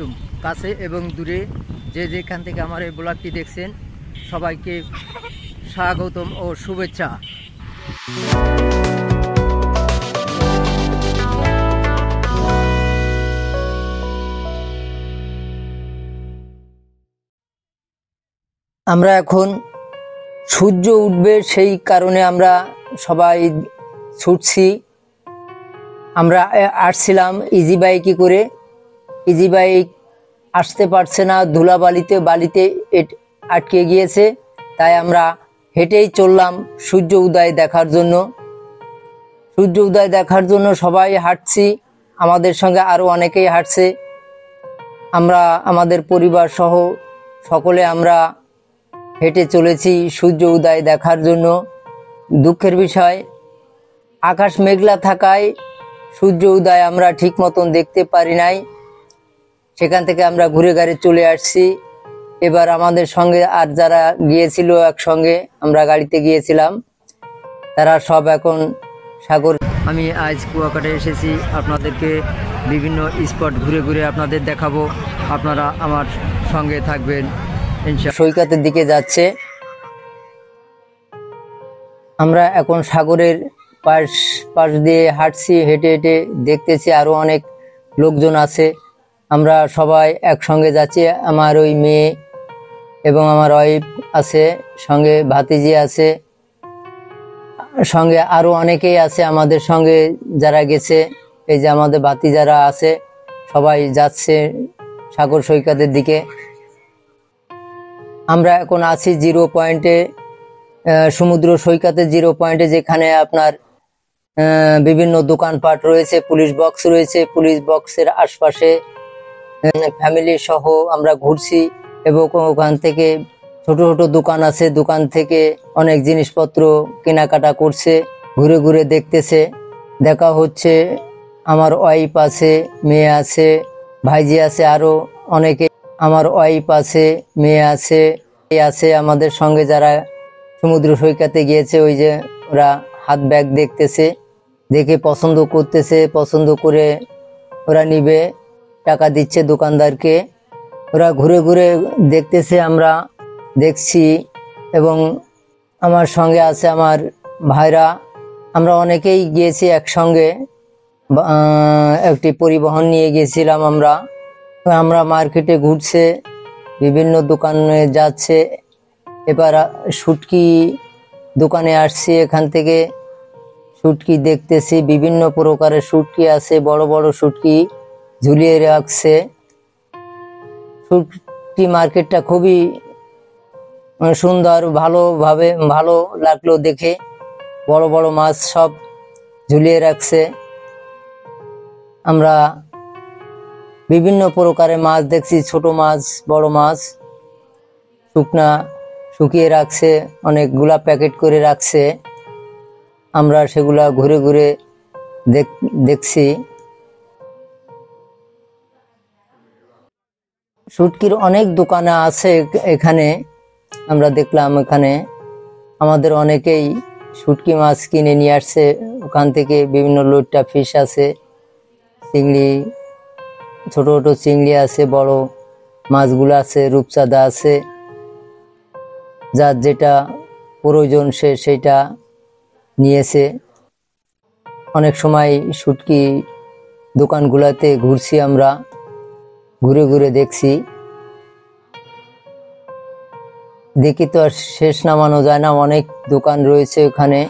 আলাইকুম। কাছে এবং দূরে যে যেখান থেকে আমার এই ব্লগটি দেখছেন সবাইকে স্বাগতম ও শুভেচ্ছা। আমরা এখন সূর্য উঠবে, সেই কারণে আমরা সবাই ছুটছি। আমরা আসছিলাম ইজি বাইকে করে, ইজি বাইক আসতে পারছে না, বালিতে আটকে গিয়েছে, তাই আমরা হেঁটেই চললাম সূর্য উদয় দেখার জন্য। সূর্য উদয় দেখার জন্য সবাই হাঁটছি, আমাদের সঙ্গে আরো অনেকেই হাঁটছে। আমরা আমাদের পরিবার সহ সকলে আমরা হেঁটে চলেছি সূর্য উদয় দেখার জন্য। দুঃখের বিষয়, আকাশ মেঘলা থাকায় সূর্য উদয় আমরা ঠিক মতন দেখতে পারি নাই। সেখান থেকে আমরা ঘুরে গাড়ি চলে আসছি। এবার আমাদের সঙ্গে আর যারা গিয়েছিল একসঙ্গে, আমরা গাড়িতে গিয়েছিলাম, তারা সব এখন সাগর। আমি আজ কুয়াকাটা এসেছি, আপনাদেরকে বিভিন্ন স্পট ঘুরে ঘুরে আপনাদের দেখাবো। আপনারা আমার সঙ্গে থাকবেন। সৈকতের দিকে যাচ্ছে, আমরা এখন সাগরের পাশ দিয়ে হাঁটছি, হেঁটে হেঁটে দেখতেছি আরো অনেক লোকজন আছে। আমরা সবাই একসঙ্গে যাচ্ছি, আমার ওই মেয়ে এবং আমার ওয়াইফ আছে, সঙ্গে ভাতিজি আছে, সঙ্গে আরো অনেকেই আছে আমাদের সঙ্গে যারা গেছে। এই যে আমাদের ভাতিজারা আছে, সবাই যাচ্ছে সাগর সৈকতের দিকে। আমরা এখন আছি জিরো পয়েন্টে, সমুদ্র সৈকতের জিরো পয়েন্টে, যেখানে আপনার বিভিন্ন দোকানপাট রয়েছে, পুলিশ বক্স রয়েছে। পুলিশ বক্সের আশপাশে ফ্যামিলি সহ আমরা ঘুরছি এবং ওখান থেকে ছোট ছোট দোকান আছে, দোকান থেকে অনেক জিনিসপত্র কেনাকাটা করছে, ঘুরে ঘুরে দেখতেছে। দেখা হচ্ছে আমার ওয়াইফ আছে, মেয়ে আছে, ভাইজি আছে, আরো অনেকে। আমার ওয়াইফ আছে, মেয়ে আছে, আমাদের সঙ্গে যারা সমুদ্র সৈকতে গিয়েছে। ওই যে ওরা হাত ব্যাগ দেখতেছে, দেখে পছন্দ করতেছে, পছন্দ করে ওরা নিবে, টাকা দিচ্ছে দোকানদারকে। ওরা ঘুরে ঘুরে দেখতেছে, আমরা দেখছি। এবং আমার সঙ্গে আছে আমার ভাইরা, আমরা অনেকেই গিয়েছি একসঙ্গে, একটি পরিবহন নিয়ে গিয়েছিলাম। আমরা মার্কেটে ঘুরছে, বিভিন্ন দোকানে যাচ্ছে। এবার শুটকি দোকানে আসছি, এখান থেকে শুটকি দেখতেছি, বিভিন্ন প্রকারের শুটকি আছে, বড় বড় শুটকি ঝুলিয়ে রাখছে। শুটকি মার্কেটটা খুবই সুন্দর, ভালো লাগলো দেখে। বড় বড় মাছ সব ঝুলিয়ে রাখছে। আমরা বিভিন্ন প্রকারের মাছ দেখছি, ছোট মাছ, বড় মাছ, শুকিয়ে রাখছে, অনেকগুলা প্যাকেট করে রাখছে। আমরা সেগুলা ঘুরে ঘুরে দেখছি। শুটকির অনেক দোকান আছে এখানে, আমরা দেখলাম। এখানে আমাদের অনেকেই শুটকি মাছ কিনে নিয়ে আসছে ওখান থেকে। বিভিন্ন লোট্টা ফিশ আছে, চিংড়ি, ছোট ছোট চিংড়ি আছে, বড় মাছগুলো আছে, রূপচাঁদা আছে। যার যেটা প্রয়োজন সে সেটা নিয়েছে। অনেক সময় শুটকি দোকানগুলোতে ঘুরছি, আমরা ঘুরে ঘুরে দেখছি। দেখি তো আর শেষ নামানো যায় না, অনেক দোকান রয়েছে ওখানে।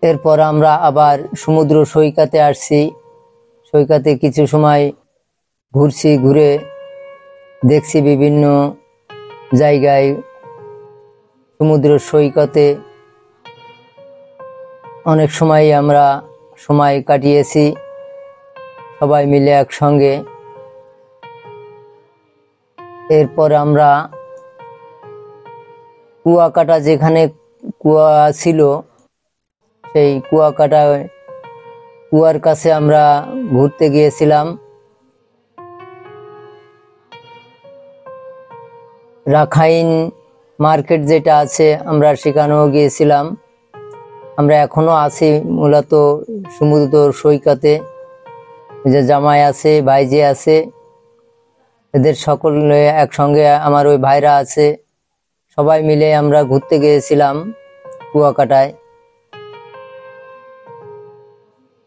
এরপর আমরা আবার সমুদ্র সৈকতে আসছি। সৈকতে কিছু সময় ঘুরছি, ঘুরে দেখছি বিভিন্ন জায়গায়। সমুদ্র সৈকতে অনেক সময় আমরা সময় কাটিয়েছি সবাই মিলে একসঙ্গে। এরপর আমরা কুয়াকাটা, যেখানে কুয়া ছিল, সেই কুয়ার কাছে আমরা ঘুরতে গিয়েছিলাম। রাখাইন মার্কেট যেটা আছে, আমরা সেখানেও গিয়েছিলাম। আমরা এখনো আছি মূলত সমুদ্র সৈকতে। যে জামাই আছে, ভাইজি আছে, এদের সকলে একসঙ্গে, আমার ওই ভাইরা আছে, সবাই মিলে আমরা ঘুরতে গিয়েছিলাম কুয়াকাটায়।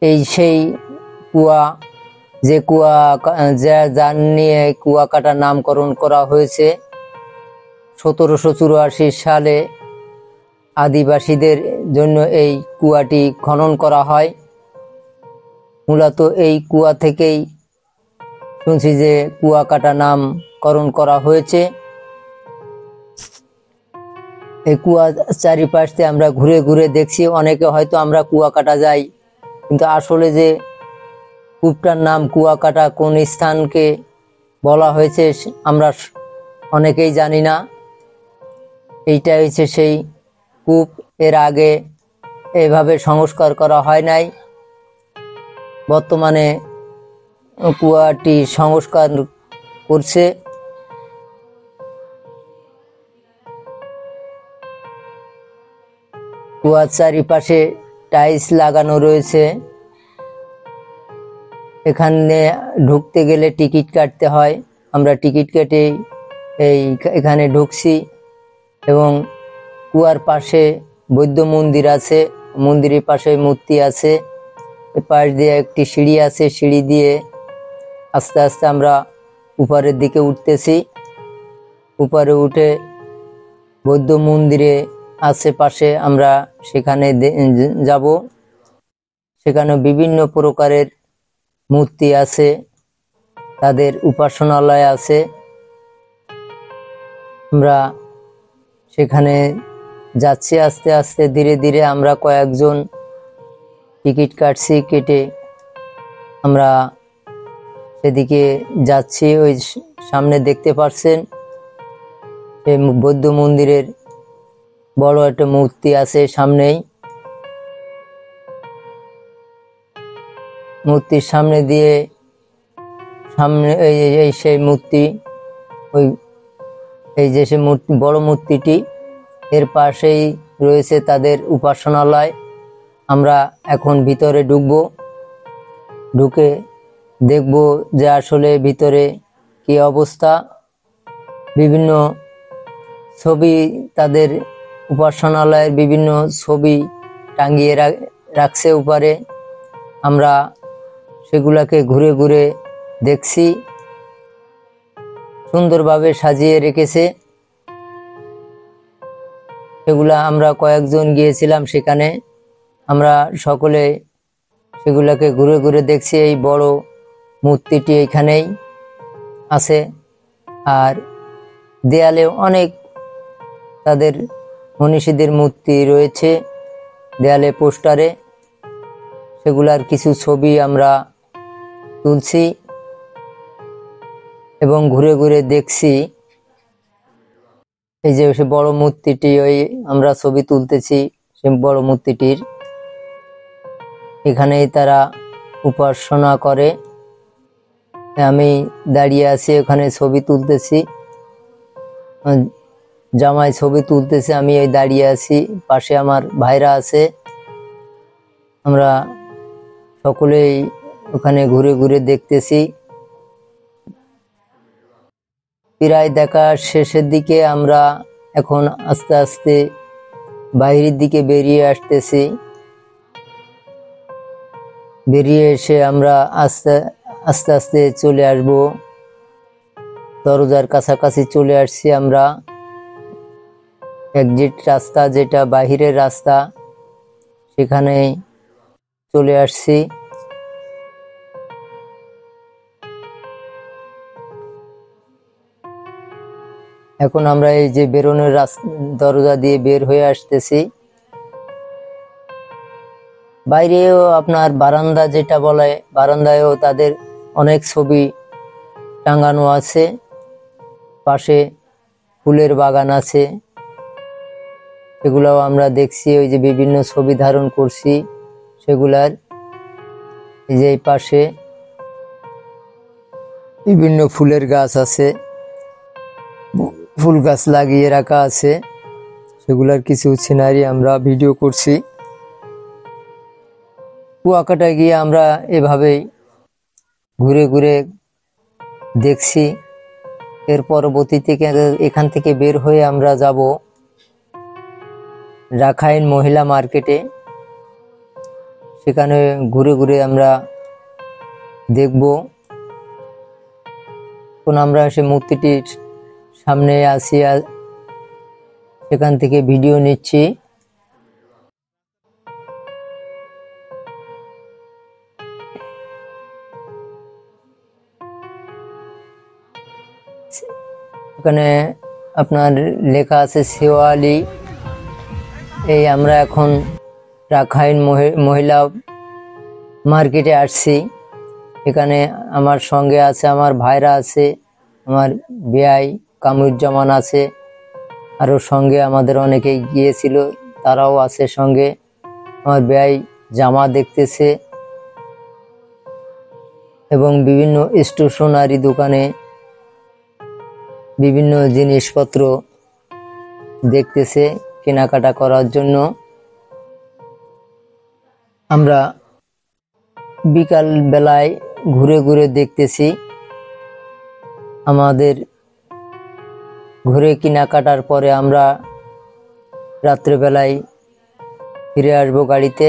এই সেই কুয়া, যে কুয়া, যার নিয়ে কুয়াকাটার নামকরণ করা হয়েছে 1784 সালে আদিবাসীদের জন্য এই কুয়াটি খনন করা হয়। মূলত এই কুয়া থেকেই শুনছি যে কুয়াকাটা নামকরণ করা হয়েছে। এই কুয়া চারিপাশ দিয়ে আমরা ঘুরে ঘুরে দেখছি। অনেকে হয়তো আমরা কুয়াকাটা যাই, কিন্তু আসলে যে কূপটার নাম কুয়াকাটা কোন স্থানকে বলা হয়েছে আমরা অনেকেই জানি না। এইটা হচ্ছে সেই কূপ। এর আগে এভাবে সংস্কার করা হয় নাই। বর্তমানে কুয়াটি সংস্কার করছে। কুয়ার চারিপাশে টাইলস লাগানো রয়েছে। এখানে ঢুকতে গেলে টিকিট কাটতে হয়। আমরা টিকিট কেটে এখানে ঢুকছি। এবং কুয়ার পাশে বৌদ্ধ মন্দির আছে, মন্দিরের পাশে মূর্তি আছে। পাশ দিয়ে একটি সিঁড়ি আছে, সিঁড়ি দিয়ে আস্তে আস্তে আমরা উপরের দিকে উঠতেছি। উপরে উঠে বৌদ্ধ মন্দিরে আশেপাশে আমরা সেখানে যাব। সেখানে বিভিন্ন প্রকারের মূর্তি আছে, তাদের উপাসনালয় আছে। আমরা সেখানে যাচ্ছি আস্তে আস্তে, ধীরে ধীরে। আমরা কয়েকজন টিকিট কাটছি, কেটে আমরা সেদিকে যাচ্ছি। ওই সামনে দেখতে পাচ্ছেন এই বৌদ্ধ মন্দিরের বড় একটা মূর্তি আছে সামনেই। মূর্তির সামনে দিয়ে এই সেই মূর্তি, ওই এই যে সে মূর্তি, বড় মূর্তিটি, এর পাশেই রয়েছে তাদের উপাসনালয়। আমরা এখন ভিতরে ঢুকবো, ঢুকে দেখব যে আসলে ভিতরে কি অবস্থা। বিভিন্ন ছবি, তাদের উপাসনালয়ের বিভিন্ন ছবি টাঙিয়ে রাখছে উপরে। আমরা সেগুলাকে ঘুরে ঘুরে দেখছি। সুন্দরভাবে সাজিয়ে রেখেছে সেগুলা। আমরা কয়েকজন গিয়েছিলাম সেখানে, আমরা সকলে সেগুলাকে ঘুরে ঘুরে দেখছি। এই বড় মূর্তিটি এখানেই আছে। আর দেয়ালে অনেক তাদের মনীষীদের মূর্তি রয়েছে দেয়ালে, পোস্টারে। সেগুলার কিছু ছবি আমরা তুলছি এবং ঘুরে ঘুরে দেখছি। এই যে সে বড় মূর্তিটি, ওই আমরা ছবি তুলতেছি সে বড় মূর্তিটির। এখানেই তারা উপাসনা করে। আমি দাঁড়িয়ে আছি, ওখানে ছবি তুলতেছি। জামাই ছবি তুলতেছে, আমি এই দাঁড়িয়ে আছি, পাশে আমার ভাইরা আছে। আমরা সকলেই ওখানে ঘুরে ঘুরে দেখতেছি। প্রায় দেখা শেষের দিকে। আমরা এখন আস্তে আস্তে বাইরের দিকে বেরিয়ে আসতেছি। বেরিয়ে এসে আমরা আস্তে আস্তে আস্তে চলে আসব, দরজার কাছাকাছি চলে আসছি আমরা। এক্সিট রাস্তা, যেটা বাহিরের রাস্তা, সেখানে চলে আসছি। এখন আমরা এই যে বেরোনোর দরজা দিয়ে বের হয়ে আসতেছি। বাইরেও আপনার বারান্দা যেটা বলে, বারান্দায়ও তাদের অনেক ছবি টাঙানো আছে। পাশে ফুলের বাগান আছে, সেগুলাও আমরা দেখছি। ওই যে বিভিন্ন ছবি ধারণ করছি সেগুলার। এই যে পাশে বিভিন্ন ফুলের গাছ আছে, ফুল গাছ লাগিয়ে রাখা আছে, সেগুলার কিছু সিনারি আমরা ভিডিও করছি। কুয়াকাটা গিয়ে আমরা এভাবেই ঘুরে ঘুরে দেখছি। এর পরবর্তীতে এখান থেকে বের হয়ে আমরা যাব রাখাইন মহিলা মার্কেটে। সেখানে ঘুরে ঘুরে আমরা দেখব। এখন আমরা সে মূর্তিটির সামনে আসি, সেখান থেকে ভিডিও নিচ্ছি। এখানে আপনার লেখা আছে শেওয়ালি। এই আমরা এখন রাখাইন মহিলা মার্কেটে আসছি। এখানে আমার সঙ্গে আছে আমার ভাইরা আছে, আমার বেয়াই কামরুজ্জামান আছে, আরও সঙ্গে আমাদের অনেকেই গিয়েছিল, তারাও আছে সঙ্গে। আমার বেয়াই জামা দেখতেছে এবং বিভিন্ন স্টেশনারি দোকানে বিভিন্ন জিনিসপত্র দেখতেছে কেনাকাটা করার জন্য। আমরা বিকাল বেলায় ঘুরে ঘুরে দেখতেছি। আমাদের ঘুরে কেনাকাটার পরে আমরা রাত্রেবেলায় ফিরে আসবো গাড়িতে।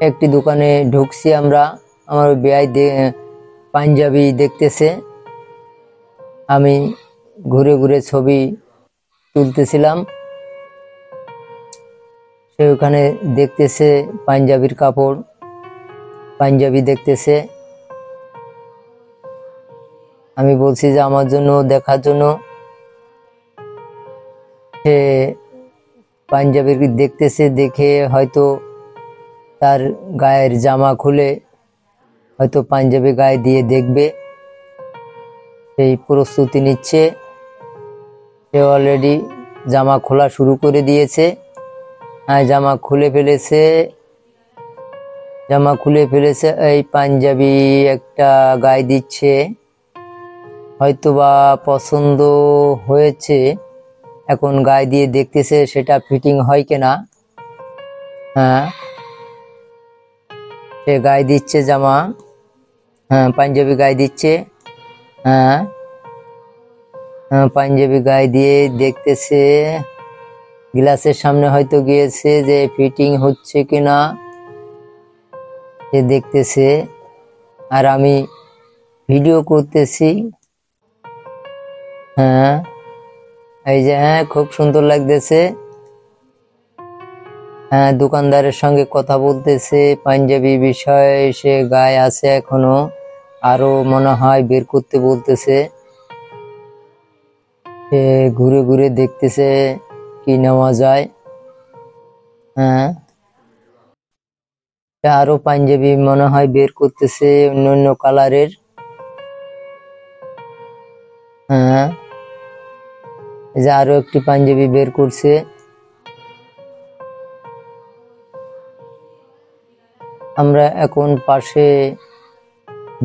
একটি দোকানে ঢুকছি আমরা, আমার বেয়াই পাঞ্জাবি দেখতেছে, আমি ঘুরে ঘুরে ছবি তুলতেছিলাম। সে ওখানে দেখতেছে পাঞ্জাবির কাপড়, পাঞ্জাবি দেখতেছে। আমি বলছি যে আমার জন্য দেখার জন্য। সে পাঞ্জাবি দেখতেছে, দেখে হয়তো তার গায়ের জামা খুলে হয়তো পাঞ্জাবি গায়ে দিয়ে দেখবে, সেই প্রস্তুতি নিচ্ছে। সে অলরেডি জামা খোলা শুরু করে দিয়েছে। জামা খুলে ফেলেছে, জামা খুলে ফেলেছে। এই পাঞ্জাবি একটা গায়ে দিচ্ছে, হয়তোবা পছন্দ হয়েছে, এখন গায়ে দিয়ে দেখতেছে সেটা ফিটিং হয় কিনা। সে গায়ে দিচ্ছে জামা, পাঞ্জাবি গায়ে দিচ্ছে। পাঞ্জাবি গায়ে দিয়ে দেখতেছে, গ্লাসের সামনে হয়তো গিয়েছে যে ফিটিং হচ্ছে কিনা সে দেখতেছে, আর আমি ভিডিও করতেছি। এই যে খুব সুন্দর লাগতেছে। দোকানদারের সঙ্গে কথা বলতেছে পাঞ্জাবি বিষয়ে, সে গায়ে আছে এখনো, আরো মনে হয় বের করতে বলতেছে। সে ঘুরে ঘুরে দেখতেছে কি নেওয়া যায়। আরো পাঞ্জাবি মনে হয় বের করতেছে অন্য অন্য কালারের। যে আরো একটি পাঞ্জাবি বের করছে। আমরা এখন পাশে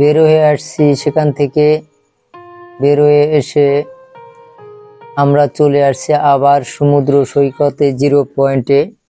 বের হয়ে আসছি, সেখান থেকে বের হয়ে এসে আমরা চলে আসছি আবার সমুদ্র সৈকতে 0 পয়েন্টে।